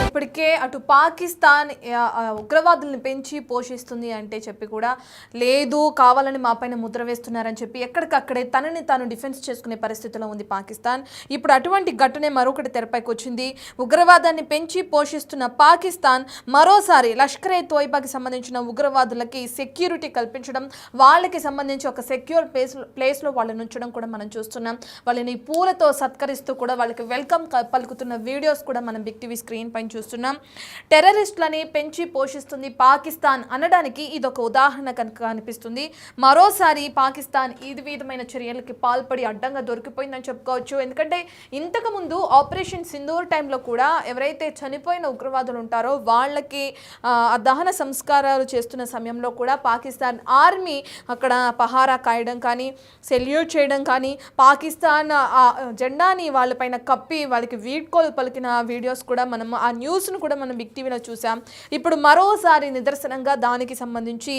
ఇప్పటికే అటు పాకిస్తాన్ ఉగ్రవాదుల్ని పెంచి పోషిస్తుంది అంటే చెప్పి కూడా లేదు, కావాలని మా పైన ముద్ర వేస్తున్నారని చెప్పి ఎక్కడికక్కడే తనని తాను డిఫెన్స్ చేసుకునే పరిస్థితిలో ఉంది పాకిస్తాన్. ఇప్పుడు అటువంటి ఘటనే మరొకటి తెరపైకి వచ్చింది. ఉగ్రవాదాన్ని పెంచి పోషిస్తున్న పాకిస్తాన్ మరోసారి లష్కరే తోయిబాకి సంబంధించిన ఉగ్రవాదులకి సెక్యూరిటీ కల్పించడం, వాళ్ళకి సంబంధించి ఒక సెక్యూర్ ప్లేస్లో వాళ్ళని ఉంచడం కూడా మనం చూస్తున్నాం. వాళ్ళని పూలతో సత్కరిస్తూ కూడా వాళ్ళకి వెల్కమ్ పలుకుతున్న వీడియోస్ కూడా మనం బిగ్ టీవీ స్క్రీన్ పైన చూస్తున్నాం. టెర్రరిస్టులని పెంచి పోషిస్తుంది పాకిస్తాన్ అనడానికి ఇదొక ఉదాహరణ కనుక అనిపిస్తుంది. మరోసారి పాకిస్తాన్ ఈ విధమైన చర్యలకి పాల్పడి అడ్డంగా దొరికిపోయిందని చెప్పుకోవచ్చు. ఎందుకంటే ఇంతకుముందు ఆపరేషన్ సింధూర్ టైంలో కూడా ఎవరైతే చనిపోయిన ఉగ్రవాదులు ఉంటారో వాళ్ళకి దహన సంస్కారాలు చేస్తున్న సమయంలో కూడా పాకిస్తాన్ ఆర్మీ అక్కడ పహారా కాయడం కానీ, సెల్యూట్ చేయడం కానీ, పాకిస్తాన్ జెండాని వాళ్ళపైన కప్పి వాళ్ళకి వీడ్కోలు పలికిన వీడియోస్ కూడా మనం ఆ న్యూస్ను కూడా మనం బిగ్ టీవీలో చూసాం. ఇప్పుడు మరోసారి నిదర్శనంగా దానికి సంబంధించి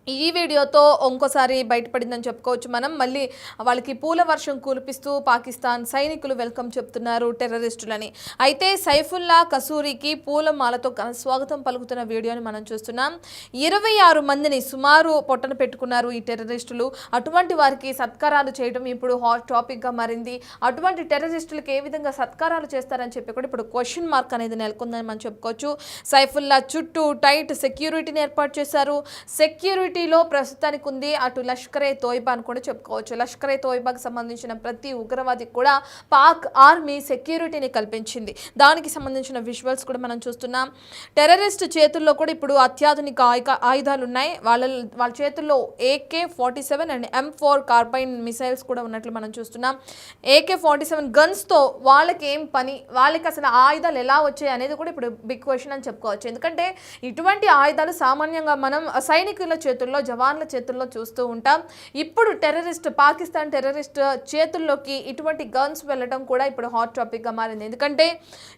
ఈ వీడియోతో ఇంకోసారి బయటపడిందని చెప్పుకోవచ్చు. మనం మళ్ళీ వాళ్ళకి పూల వర్షం కురిపిస్తూ పాకిస్తాన్ సైనికులు వెల్కమ్ చెప్తున్నారు టెర్రరిస్టులని. అయితే సైఫుల్లా కసూరికి పూలమాలతో స్వాగతం పలుకుతున్న వీడియోని మనం చూస్తున్నాం. 26 మందిని సుమారు పొట్టన పెట్టుకున్నారు ఈ టెర్రరిస్టులు. అటువంటి వారికి సత్కారాలు చేయడం ఇప్పుడు హాట్ టాపిక్గా మారింది. అటువంటి టెర్రరిస్టులకు ఏ విధంగా సత్కారాలు చేస్తారని చెప్పి కూడా ఇప్పుడు క్వశ్చన్ మార్క్ అనేది నెలకొందని మనం చెప్పుకోవచ్చు. సైఫుల్లా చుట్టూ టైట్ సెక్యూరిటీని ఏర్పాటు చేశారు. సెక్యూరిటీలో ప్రస్తుతానికి ఉంది అటు లష్కరే తోయిబా అని కూడా చెప్పుకోవచ్చు. లష్కరే తోయిబాకి సంబంధించిన ప్రతి ఉగ్రవాదికి కూడా పాక్ ఆర్మీ సెక్యూరిటీని కల్పించింది. దానికి సంబంధించిన విజువల్స్ కూడా మనం చూస్తున్నాం. టెర్రరిస్ట్ చేతుల్లో కూడా ఇప్పుడు అత్యాధునిక ఆయుధాలు ఉన్నాయి. వాళ్ళ చేతుల్లో AK-47 and M4 carbine missiles కూడా ఉన్నట్లు మనం చూస్తున్నాం. AK-47 గన్స్తో వాళ్ళకి ఏం పని, వాళ్ళకి అసలు ఆయుధాలు ఎలా వచ్చాయి అనేది కూడా ఇప్పుడు బిగ్ క్వశ్చన్ అని చెప్పుకోవచ్చు. ఎందుకంటే ఇటువంటి ఆయుధాలు సామాన్యంగా మనం సైనికుల చేతుల్లో, జవాన్ల చేతుల్లో చూస్తూ ఉంటాం. ఇప్పుడు పాకిస్తాన్ టెర్రరిస్ట్ చేతుల్లోకి ఇటువంటి గన్స్ వెళ్ళడం కూడా ఇప్పుడు హాట్ టాపిక్గా మారింది. ఎందుకంటే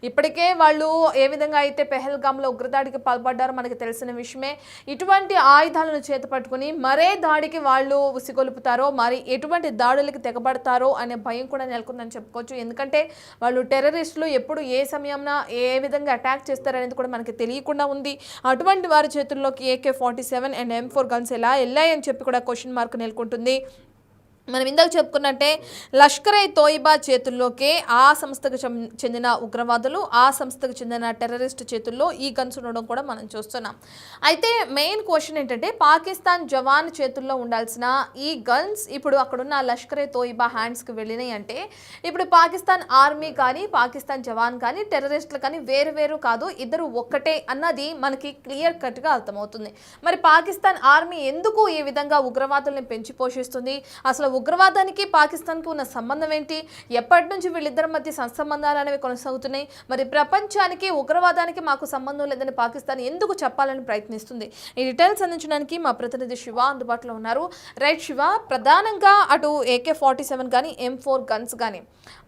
ఇప్పటికే వాళ్ళు ఏ విధంగా అయితే పెహల్గామ్లో ఉగ్రదాడికి పాల్పడ్డారో మనకి తెలిసిన విషయమే. ఇటువంటి ఆయుధాలను చేతపట్టుకుని మరే దాడికి వాళ్ళు ఉసిగొలుపుతారో, మరి ఎటువంటి దాడులకి తెగబడతారో అనే భయం కూడా నెలకొందని చెప్పుకోవచ్చు. ఎందుకంటే వాళ్ళు టెర్రరిస్టులు ఎప్పుడు ఏ సమయంలో ఏ విధంగా అటాక్ చేస్తారనేది కూడా మనకి తెలియకుండా ఉంది. అటువంటి వారి చేతుల్లోకి AK-47 అండ్ M4 గన్స్ ఎలా వెళ్ళాయని చెప్పి కూడా క్వశ్చన్ మార్క్ నెలకొంటుంది. మనం ఇందాక చెప్పుకున్నట్టే లష్కరే తోయిబా చేతుల్లోకే ఆ సంస్థకు చెందిన ఉగ్రవాదులు, ఆ సంస్థకు చెందిన టెర్రరిస్ట్ చేతుల్లో ఈ గన్స్ ఉండడం కూడా మనం చూస్తున్నాం. అయితే మెయిన్ క్వశ్చన్ ఏంటంటే పాకిస్తాన్ జవాన్ చేతుల్లో ఉండాల్సిన ఈ గన్స్ ఇప్పుడు అక్కడున్న లష్కరే తోయిబా హ్యాండ్స్కి వెళ్ళినాయి అంటే ఇప్పుడు పాకిస్తాన్ ఆర్మీ కానీ, పాకిస్తాన్ జవాన్ కానీ, టెర్రరిస్టులు కానీ వేరు వేరు కాదు, ఇద్దరు ఒక్కటే అన్నది మనకి క్లియర్ కట్గా అర్థమవుతుంది. మరి పాకిస్తాన్ ఆర్మీ ఎందుకు ఈ విధంగా ఉగ్రవాదుల్ని పెంచి పోషిస్తుంది? అసలు ఉగ్రవాదానికి పాకిస్తాన్కి ఉన్న సంబంధం ఏంటి? ఎప్పటి నుంచి వీళ్ళిద్దరి మధ్య సత్సంబంధాలు అనేవి కొనసాగుతున్నాయి? మరి ప్రపంచానికి ఉగ్రవాదానికి మాకు సంబంధం లేదని పాకిస్తాన్ ఎందుకు చెప్పాలని ప్రయత్నిస్తుంది? ఈ డీటెయిల్స్ అందించడానికి మా ప్రతినిధి శివ అందుబాటులో ఉన్నారు. రైట్ శివ, ప్రధానంగా అటు AK-47 కానీ, M4 గన్స్ కానీ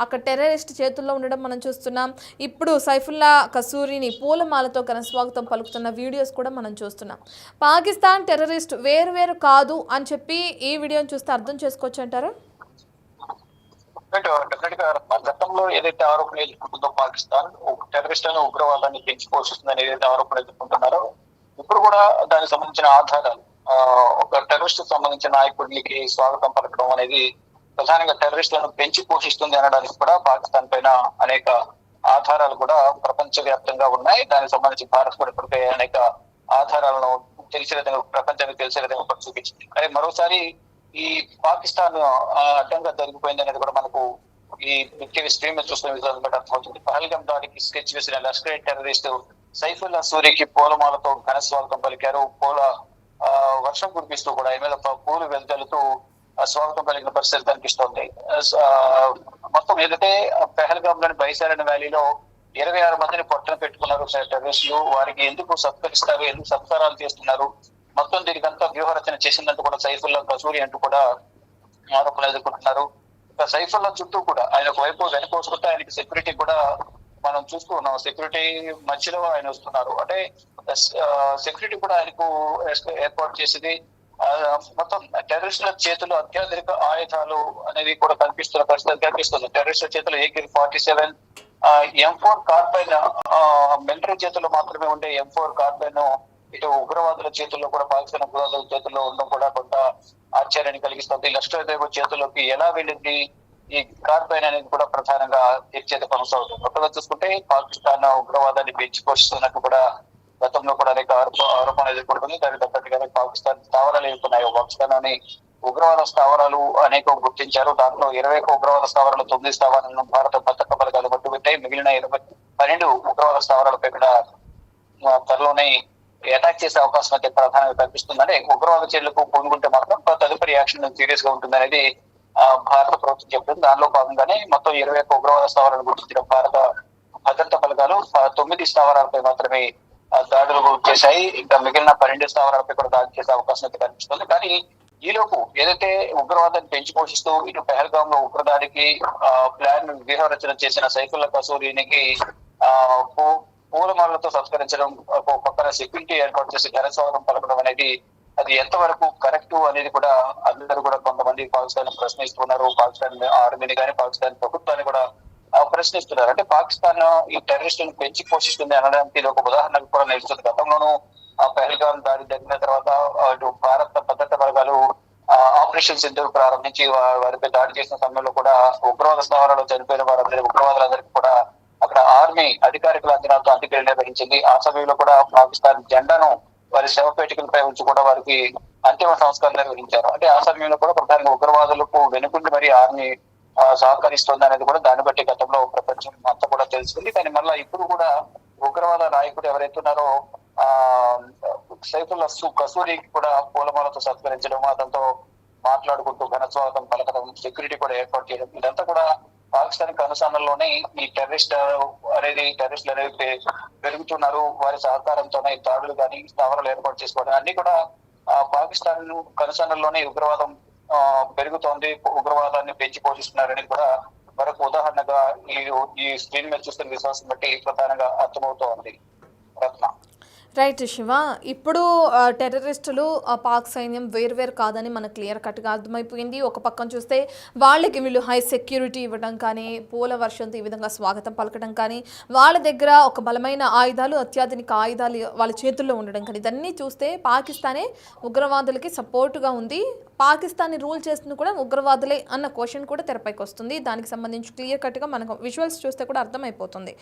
అక్కడ టెర్రరిస్ట్ చేతుల్లో ఉండడం మనం చూస్తున్నాం. ఇప్పుడు సైఫుల్లా కసూరిని పూలమాలతో స్వాగతం పలుకుతున్న వీడియోస్ కూడా మనం చూస్తున్నాం. పాకిస్తాన్ టెర్రరిస్ట్ వేరు కాదు అని చెప్పి ఈ వీడియోని చూస్తే అర్థం చేసుకోవచ్చు అంటారా? గతంలో ఏదైతే ఆరోపణ ఎదుర్కొంటుందో పాకిస్తాన్ టెర్రరిస్ట్ అని ఉగ్రవాదాన్ని పెంచి పోషిస్తుందని ఏదైతే ఆరోపణ ఎదుర్కొంటున్నారో ఇప్పుడు కూడా దానికి సంబంధించిన ఆధారాలు, ఒక టెర్రరిస్ట్ సంబంధించిన నాయకుడికి స్వాగతం పలకడం అనేది ప్రధానంగా టెర్రరిస్టులను పెంచి పోషిస్తుంది అనడానికి కూడా పాకిస్తాన్ పైన అనేక ఆధారాలు కూడా ప్రపంచ వ్యాప్తంగా ఉన్నాయి. దానికి సంబంధించి భారత్ కూడా ఇప్పటికే అనేక ఆధారాలను తెలిసే విధంగా, ప్రపంచానికి తెలిసే విధంగా చూపించింది. అదే మరోసారి ఈ పాకిస్తాన్ అడ్డంగా జరిగిపోయింది అనేది కూడా మనకు ఈ స్ట్రీమ్ చూస్తున్న విధానం బట్టి అర్థమవుతుంది. పహల్గామ్ దాడికి స్కెచ్ వేసిన లష్కరే టెర్రరిస్ట్ సైఫుల్లా సూరికి పూలమాలతో ఘన స్వాగతం పలికారు. పూల వర్షం కురిపిస్తూ కూడా ఈ మీద పూలు వెదజల్లుతూ స్వాగతం పలికిన పరిస్థితి కనిపిస్తోంది. మొత్తం ఏదైతే పెహల్గామ్ లోని బైసారన్ వ్యాలీలో 26 మందిని పొట్టన పెట్టుకున్నారు టెర్రరిస్టులు. వారికి ఎందుకు సత్కరిస్తారు, ఎందుకు సత్కారాలు చేస్తున్నారు, మొత్తం దీనికంతా వ్యూహరచన చేసిందంటూ కూడా సైఫుల్లా కసూరి అంటూ కూడా ఆరోపణలు ఎదుర్కొంటున్నారు. సైఫుల్లా చుట్టూ కూడా ఆయన ఒకవైపు వెనుకోసుకుంటే ఆయనకి సెక్యూరిటీ కూడా మనం చూస్తూ ఉన్నాం. సెక్యూరిటీ మధ్యలో ఆయన వస్తున్నారు, అంటే సెక్యూరిటీ కూడా ఆయనకు ఏర్పాటు చేసింది. మొత్తం టెర్రరిస్టుల చేతులు అత్యాధునిక ఆయుధాలు అనేది కూడా కనిపిస్తున్న పరిస్థితి కనిపిస్తుంది. టెర్రరిస్టుల చేతులు AK-47 M4 కార్బైన్ మిలిటరీ చేతుల్లో మాత్రమే ఉండే M4 కార్బైన్ ఇటు ఉగ్రవాదుల చేతుల్లో కూడా, పాకిస్తాన్ ఉగ్రవాదుల చేతుల్లో ఉండడం కూడా కొంత ఆశ్చర్యాన్ని కలిగిస్తుంది. లష్కర్ తోయిబా చేతుల్లోకి ఎలా వెళ్ళింది ఈ కార్బైన్ అనేది కూడా ప్రధానంగా చర్చ కొనసాగుతుంది. కొత్తగా చూసుకుంటే పాకిస్తాన్ ఉగ్రవాదాన్ని పెంచి పోషిస్తున్నట్టు కూడా గతంలో కూడా అనేక ఆరోపణలు ఎదుర్కొంటుంది. దానికి తగ్గట్టుగానే పాకిస్తాన్ స్థావరాలు ఎదుర్కొన్నాయి. పాకిస్తాన్ లోని ఉగ్రవాద స్థావరాలు అనేకం గుర్తించారు. దాంట్లో 21 ఉగ్రవాద స్థావరాలు, 9 స్థావరాలను భారత భద్రతా బలగాలు పట్టుబెట్టాయి. మిగిలిన 12 ఉగ్రవాద స్థావరాలపై కూడా త్వరలోనే అటాక్ చేసే అవకాశం అయితే ప్రధానంగా కనిపిస్తుందని, ఉగ్రవాద చర్యలకు పొందుకుంటే మాత్రం తదుపరి యాక్షన్ సీరియస్ గా ఉంటుంది అనేది భారత ప్రభుత్వం చెప్తుంది. దానిలో భాగంగానే మొత్తం 21 ఉగ్రవాద స్థావరాలను గుర్తించిన భారత భద్రతా బలగాలు 9 స్థావరాలపై మాత్రమే దాడులు చేశాయి. ఇంకా మిగిలిన 12 స్థావరాలపై కూడా దాడి చేసే అవకాశం అయితే కనిపిస్తుంది. కానీ ఈలోపు ఏదైతే ఉగ్రవాదాన్ని పెంచి పోషిస్తూ ఇటు పెహల్గామ్ లో ఉగ్రదాడికి ప్లాన్ వ్యూహరచన చేసిన సైఫుల్లా కసూరికి పూలమాలతో సత్కరించడం, పక్కన సెక్యూరిటీ ఏర్పాటు చేసి ఘనస్వాగతం పలకడం అనేది అది ఎంతవరకు కరెక్ట్ అనేది కూడా అందరూ కూడా కొంతమంది పాకిస్తాన్ ప్రశ్నిస్తున్నారు. పాకిస్తాన్ ఆర్మీని కానీ పాకిస్తాన్ ప్రభుత్వాన్ని కూడా ప్రశ్నిస్తున్నారు. అంటే పాకిస్తాన్ ఈ టెర్రరిస్టులను పెంచి పోషిస్తుంది అనడానికి ఇది ఒక ఉదాహరణకు కూడా నిలుస్తుంది. గతంలోనూ పెహల్గామ్ దాడి జరిగిన తర్వాత భారత భద్రతా బలగాలు ఆపరేషన్ సింధూర్ ప్రారంభించి వారిపై దాడి చేసిన సమయంలో కూడా ఉగ్రవాద స్థావరాల్లో చనిపోయిన వారందరి ఉగ్రవాదులందరికీ కూడా అక్కడ ఆర్మీ అధికారికుల అంచనాలతో అంత్యక్రియలు నిర్వహించింది. ఆ సమయంలో కూడా పాకిస్తాన్ జెండాను వారి శవపేటికలపై ఉంచి కూడా వారికి అంతిమ సంస్కారం నిర్వహించారు. అంటే ఆ సమయంలో కూడా ప్రధానంగా ఉగ్రవాదులకు వెనుకుండి మరి ఆర్మీ సహకరిస్తుంది అనేది కూడా దాన్ని బట్టి గతంలో ప్రపంచం అంతా కూడా తెలుసుకుంది. కానీ మళ్ళా ఇప్పుడు కూడా ఉగ్రవాద నాయకుడు ఎవరైతే ఉన్నారో సైఫుల్లా కసూరికి కూడా పూలమాలతో సత్కరించడం, అతనితో మాట్లాడుకుంటూ ఘనస్వాగతం పలకడం, సెక్యూరిటీ కూడా ఏర్పాటు చేయడం, ఇదంతా కూడా పాకిస్తాన్ అనుసరణలోనే ఈ టెర్రరిస్టులు అనేది పెరుగుతున్నారు. వారి సహకారంతోనే దాడులు కానీ స్థావరాలు ఏర్పాటు చేసుకోవడం అన్ని కూడా పాకిస్తాన్ అనుసరణలోనే ఉగ్రవాదం పెరుగుతోంది, ఉగ్రవాదాన్ని పెంచి పోషిస్తున్నారని కూడా మరొక ఉదాహరణగా ఈ స్క్రీన్ మీద చూస్తున్న విశ్వాసం బట్టి ప్రధానంగా అర్థమవుతోంది. రత్న. రైట్ శివ, ఇప్పుడు టెర్రరిస్టులు పాక్ సైన్యం వేరు కాదని మనకు క్లియర్ కట్గా అర్థమైపోయింది. ఒక పక్కన చూస్తే వాళ్ళకి వీళ్ళు హై సెక్యూరిటీ ఇవ్వడం కానీ, పూల వర్షంతో ఈ విధంగా స్వాగతం పలకడం కానీ, వాళ్ళ దగ్గర ఒక బలమైన ఆయుధాలు, అత్యాధునిక ఆయుధాలు వాళ్ళ చేతుల్లో ఉండడం కానీ, ఇదన్నీ చూస్తే పాకిస్తానే ఉగ్రవాదులకి సపోర్టుగా ఉంది. పాకిస్తాన్ని రూల్ చేస్తుంది కూడా ఉగ్రవాదులే అన్న క్వశ్చన్ కూడా తెరపైకి వస్తుంది. దానికి సంబంధించి క్లియర్ కట్గా మనకు విజువల్స్ చూస్తే కూడా అర్థమైపోతుంది.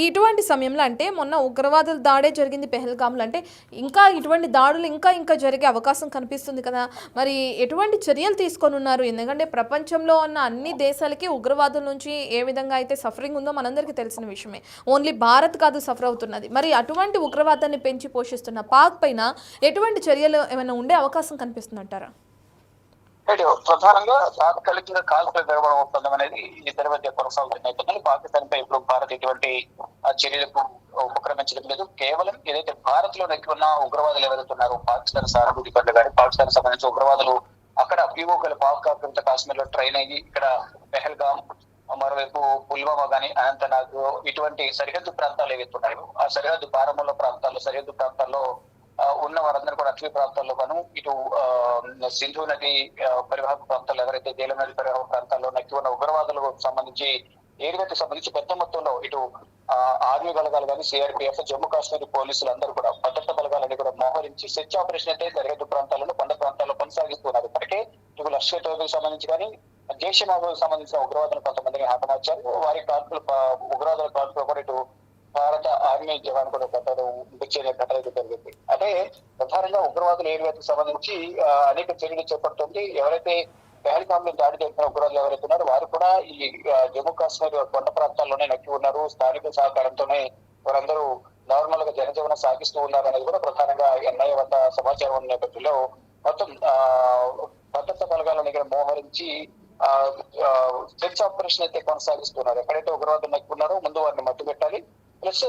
ఇటువంటి సమయంలో అంటే మొన్న ఉగ్రవాదుల దాడే జరిగింది పెహల్గామ్లో, అంటే ఇంకా ఇటువంటి దాడులు ఇంకా జరిగే అవకాశం కనిపిస్తుంది కదా. మరి ఎటువంటి చర్యలు తీసుకొని ఉన్నారు? ఎందుకంటే ప్రపంచంలో ఉన్న అన్ని దేశాలకి ఉగ్రవాదుల నుంచి ఏ విధంగా అయితే సఫరింగ్ ఉందో మనందరికీ తెలిసిన విషయమే. ఓన్లీ భారత్ కాదు సఫర్ అవుతున్నది. మరి అటువంటి ఉగ్రవాదాన్ని పెంచి పోషిస్తున్న పాక్ పైన ఎటువంటి చర్యలు ఏమైనా ఉండే అవకాశం కనిపిస్తుందంటారా? ప్రధానంగా తాత్కాలికంగా కాల్పుల విరమణ ఒప్పందం అనేది ఇద్దరి మధ్య కొనసాగుతున్న పాకిస్తాన్ పై ఇప్పుడు భారత్ ఎటువంటి చర్యలకు ఉపక్రమించడం లేదు. కేవలం ఏదైతే భారత్ లో నెక్కి ఉన్న ఉగ్రవాదులు ఎవరైతున్నారో పాకిస్తాన్ సానుభూతి పనులు కానీ, పాకిస్తాన్ సంబంధించిన ఉగ్రవాదులు అక్కడ పీఓకలు పాక్ ఆక్రమిత కాశ్మీర్ లో ట్రైన్ అయ్యి ఇక్కడ పెహల్గామ్, మరోవైపు పుల్వామా గానీ, అనంతనాగ్ ఇటువంటి సరిహద్దు ప్రాంతాలు ఏవైతున్నాయో ఆ సరిహద్దు బారాముల్లా ప్రాంతాల్లో, సరిహద్దు ప్రాంతాల్లో ఉన్న వారందరూ కూడా అటవీ ప్రాంతాల్లో గాను, ఇటు సింధు నది పరివాహక ప్రాంతాల్లో ఎవరైతే జైలం నది పరివాహక ప్రాంతాల్లో నక్కి ఉన్న ఉగ్రవాదులకు సంబంధించి ఏరియాకి సంబంధించి పెద్ద మొత్తంలో ఇటు ఆర్మీ బలగాలు కానీ, సిఆర్పిఎఫ్, జమ్మూ కాశ్మీర్ పోలీసులు అందరూ కూడా భద్రతా బలగాలని కూడా మోహరించి సెర్చ్ ఆపరేషన్ అయితే సరిహద్దు ప్రాంతాలలో, కొండ ప్రాంతాల్లో కొనసాగిస్తున్నారు. ఇప్పటికే ఇటు లష్కర్ తోయిబాకి సంబంధించి కానీ, జైషే మహమ్మద్కు సంబంధించిన ఉగ్రవాదులు కొంతమందిని హతమార్చారు. వారి కాల్పులు ఉగ్రవాదుల కాల్పులు కూడా ఇటు భారత ఆర్మీ జవాన్ కూడా ఘటన జరిగింది. అంటే ప్రధానంగా ఉగ్రవాదుల ఏరియాకు సంబంధించి అనేక చర్యలు చేపడుతుంది. ఎవరైతే పెహల్గామ్ లో దాడి జరిపిన ఉగ్రవాదులు ఎవరైతే ఉన్నారో వారు కూడా ఈ జమ్మూ కాశ్మీర్ కొండ ప్రాంతాల్లోనే నక్కి ఉన్నారు. స్థానిక సహకారంతోనే వారందరూ నార్మల్ గా జనజీవనం సాగిస్తూ ఉన్నారు అనేది కూడా ప్రధానంగా ఎన్ఐఏ వద్ద సమాచారం ఉన్న నేపథ్యంలో మొత్తం భద్రతా బలగాలను ఇక్కడ మోహరించి సెర్చ్ ఆపరేషన్ అయితే కొనసాగిస్తున్నారు. ఎక్కడైతే ఉగ్రవాదులు నక్కి ఉన్నారో ముందు వారిని మట్టు పెట్టాలి. ప్లస్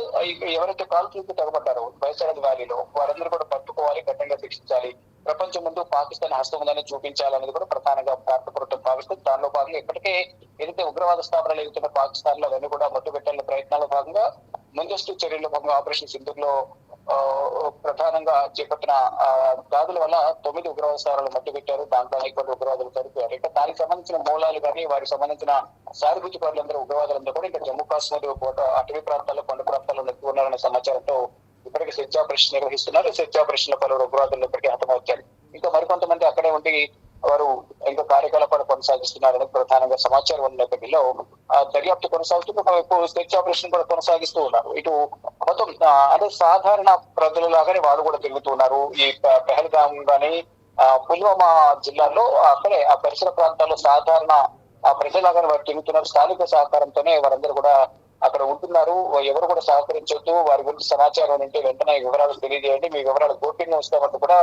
ఎవరైతే కాల్పులకు తెగబడ్డారో బైసరద్ వ్యాలీలో వారందరూ కూడా పట్టుకోవాలి, కఠినంగా శిక్షించాలి. ప్రపంచం ముందు పాకిస్తాన్ హస్తం ఉందని చూపించాలనేది కూడా ప్రధానంగా భారత ప్రభుత్వం భావిస్తుంది. దానిలో భాగంగా ఇప్పటికే ఏదైతే ఉగ్రవాద స్థాపనలు ఎదుగుతున్న పాకిస్తాన్ లో అవన్నీ కూడా మట్టు పెట్టాలనే ప్రయత్నాల్లో భాగంగా ముందస్తు చర్యల్లో భాగంగా ఆపరేషన్ సింధూర్ లో ప్రధానంగా చేపట్టిన దాడుల వల్ల 9 ఉగ్రవాద స్థావరాలు మట్టుబెట్టారు. దాంట్లో అనేక మంది ఉగ్రవాదులు చనిపోయారు. ఇంకా దానికి సంబంధించిన మూలాలు కానీ వారికి సంబంధించిన సానుభూతి పరులందరూ ఉగ్రవాదులందరూ కూడా ఇంకా జమ్మూ కాశ్మీర్ అటవీ ప్రాంతాల్లో కొండ ప్రాంతాల్లో నెక్కి ఉన్నారనే సమాచారంతో ఇప్పటికీ సెర్చ్ ఆపరేషన్ నిర్వహిస్తున్నారు. సెర్చ్ ఆపరేషన్ లో పలువురు ఉగ్రవాదులు ఇప్పటికీ హతమవుతారు. ఇంకా మరికొంతమంది అక్కడే ఉండి వారు ఇంకా కార్యకలాపాలు కొనసాగిస్తున్నారని ప్రధానంగా సమాచారం ఉన్న నేపథ్యంలో దర్యాప్తు కొనసాగుతుంది. ఒకవైపు సెర్చ్ ఆపరేషన్ కూడా కొనసాగిస్తూ ఉన్నారు. ఇటు మొత్తం అదే సాధారణ ప్రజలలాగానే వారు కూడా తిరుగుతూ ఉన్నారు. ఈ పెహల్గాం గాని పుల్వామా జిల్లాలో అక్కడే ఆ పరిసర ప్రాంతాల్లో సాధారణ ప్రజలాగానే వారు తిరుగుతున్నారు. స్థానిక సహకారంతోనే వారందరూ కూడా అక్కడ ఉంటున్నారు. ఎవరు కూడా సహకరించొద్దు, వారి గురించి సమాచారం ఉంటే వెంటనే వివరాలు తెలియజేయండి, మీ వివరాలు గోప్యంగా ఉంచుతామంటూ కూడా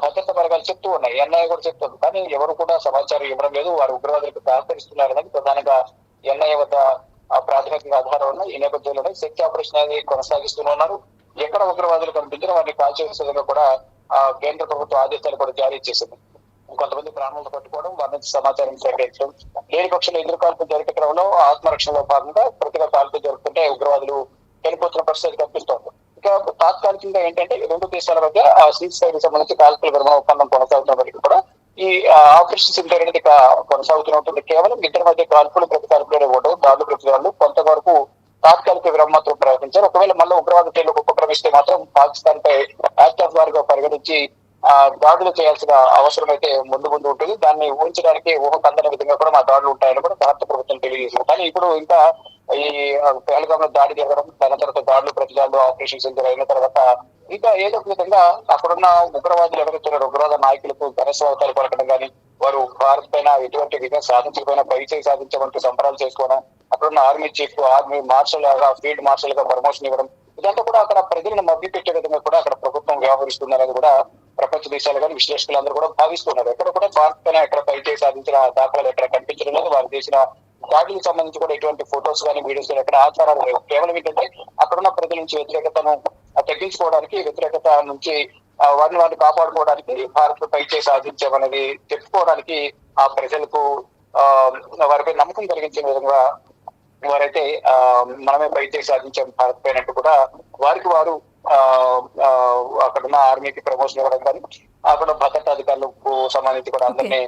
భద్రతా బలగాలు చెప్తూ ఉన్నాయి. ఎన్ఐఏ కూడా చెప్తుంది. కానీ ఎవరు కూడా సమాచారం ఇవ్వడం లేదు. వారు ఉగ్రవాదులకు సహకరిస్తున్నారనేది ప్రధానంగా ఎన్ఐఏ వద్ద ప్రాథమికంగా ఆధారం ఉన్నాయి. ఈ నేపథ్యంలోనే సెర్చ్ ఆపరేషన్ అనేది కొనసాగిస్తున్నారు. ఎక్కడ ఉగ్రవాదులు కనిపించినా వారిని కాల్చేసే విధంగా కూడా కేంద్ర ప్రభుత్వం ఆదేశాలు కూడా జారీ చేసింది. కొంతమంది ప్రాణాలు పట్టుకోవడం, వారి నుంచి సమాచారం సేకరించడం, లేని పక్షంలో ఎదురు కాల్పులు జరిగే క్రమంలో ఆత్మరక్షణలో భాగంగా ప్రతిగా కాల్పులు జరుపుతుంటే ఉగ్రవాదులు చనిపోతున్న పరిస్థితి కనిపిస్తోంది. ఇంకా తాత్కాలికంగా ఏంటంటే రెండు దేశాల మధ్య సీజ్ ఫైర్ సంబంధించి కాల్పుల విరమణ ఒప్పందం కొనసాగుతున్నప్పటికీ కూడా ఈ ఆపరేషన్ సింధూర్ అనేది కొనసాగుతూనే ఉంటుంది. కేవలం ఇద్దరి మధ్య కాల్పులు ప్రతి కాల్పులు ఇవ్వడం, దాడులు ప్రతి వాళ్ళు కొంతవరకు తాత్కాలిక విరమణ మాత్రం ప్రకటించారు. ఒకవేళ మళ్ళీ ఉగ్రవాద చర్యలకు ఉపక్రమిస్తే మాత్రం పాకిస్తాన్ పై యాక్ట్ ఆఫ్ వార్ గా పరిగణించి దాడులు చేయాల్సిన అవసరం అయితే ముందు ఉంటుంది. దాన్ని ఊహించడానికి ఊహకందని విధంగా కూడా మా దాడులు ఉంటాయని కూడా భారత ప్రభుత్వం తెలియజేసింది. కానీ ఇప్పుడు ఇంకా ఈ పెహల్గాంలో దాడి జరగడం, దాని తర్వాత దాడులు ప్రతిదాడులు ఆపరేషన్ సింధూర్ అయిన తర్వాత ఇంకా ఏదో ఒక విధంగా అక్కడున్న ఉగ్రవాదులు ఎవరైతున్నారో ఉగ్రవాద నాయకులకు ఘనస్వాగతాలు పలకడం కానీ, వారు భారత్ పైన ఎటువంటి విజయం సాధించకపోయినా పైచేయి సాధించమంటూ సంబరాలు చేసుకోవడం, అక్కడున్న ఆర్మీ చీఫ్, ఆర్మీ మార్షల్ లాగా, ఫీల్డ్ మార్షల్ గా ప్రమోషన్ ఇవ్వడం, ఇదంతా కూడా అక్కడ ప్రజలను మభ్య పెట్టే విధంగా కూడా అక్కడ ప్రభుత్వం వ్యవహరిస్తుంది అనేది కూడా ప్రపంచ దేశాలు కానీ విశ్లేషకులందరూ కూడా భావిస్తున్నారు. ఎక్కడ కూడా భారత్ పైన ఎక్కడ పైచేయి సాధించిన దాఖలాలు ఎక్కడ కనిపించడం లేదు. వారు చేసిన దాడులకు సంబంధించి కూడా ఎటువంటి ఫొటోస్ కానీ వీడియోస్ కానీ ఎక్కడ ఆధారాలు లేవు. కేవలం ఏంటంటే అక్కడున్న ప్రజల నుంచి వ్యతిరేకతను తగ్గించుకోవడానికి, వ్యతిరేకత నుంచి వారిని కాపాడుకోవడానికి భారత్ పైచేయి సాధించామనేది చెప్పుకోవడానికి ఆ ప్రజలకు వారిపై నమ్మకం కలిగించే విధంగా వారైతే మనమే పైచేయి సాధించాం భారత్ పైనట్టు కూడా వారికి వారు అక్కడున్న ఆర్మీకి ప్రమోషన్ ఇవ్వడం కానీ, అక్కడ భద్రతా అధికారులకు సంబంధించి కూడా అందరినీ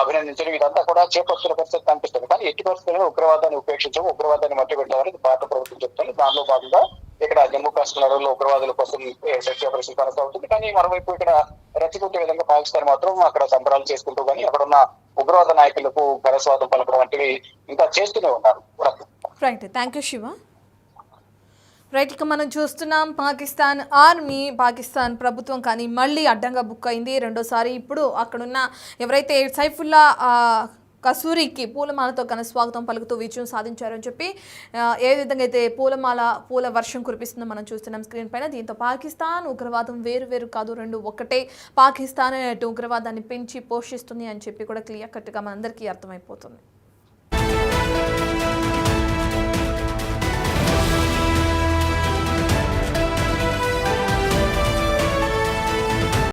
అభినందించడం, ఇదంతా కూడా చేపడుతున్న పరిస్థితి కనిపిస్తుంది. కానీ ఎట్టి పరిస్థితుల్లో ఉగ్రవాదాన్ని ఉపేక్షించడం, ఉగ్రవాదాన్ని మట్టి పెట్టాలని భారత ప్రభుత్వం చెప్తుంది. దానిలో భాగంగా ఇక్కడ జమ్మూ కాశ్మీర్ లో ఉగ్రవాదుల కోసం సెర్చ్ ఆపరేషన్ కొనసాగుతుంది. కానీ మరోవైపు ఇక్కడ రెచ్చగొట్టే విధంగా పాకిస్తాన్ మాత్రం అక్కడ సంబరాలు చేసుకుంటూ కానీ అక్కడున్న ఉగ్రవాద నాయకులకు ఘనస్వాగతం పలకడం వంటివి ఇంకా చేస్తూనే ఉన్నారు. Right, thank you Shiva. Right, ఇక మనం చూస్తున్నాం పాకిస్తాన్ ఆర్మీ, పాకిస్తాన్ ప్రభుత్వం కానీ మళ్ళీ అడ్డంగా బుక్ అయింది రెండోసారి. ఇప్పుడు అక్కడున్న ఎవరైతే సైఫుల్లా కసూరికి పూలమాలతో స్వాగతం పలుకుతూ విజయం సాధించారని చెప్పి ఏ విధంగా అయితే పూల వర్షం కురిపిస్తుందో మనం చూస్తున్నాం స్క్రీన్ పైన. దీంతో పాకిస్తాన్ ఉగ్రవాదం వేరు కాదు, రెండు ఒకటే. పాకిస్తాన్ ఉగ్రవాదాన్ని పెంచి పోషిస్తుంది అని చెప్పి కూడా క్లియర్ కట్గా మనందరికీ అర్థమైపోతుంది.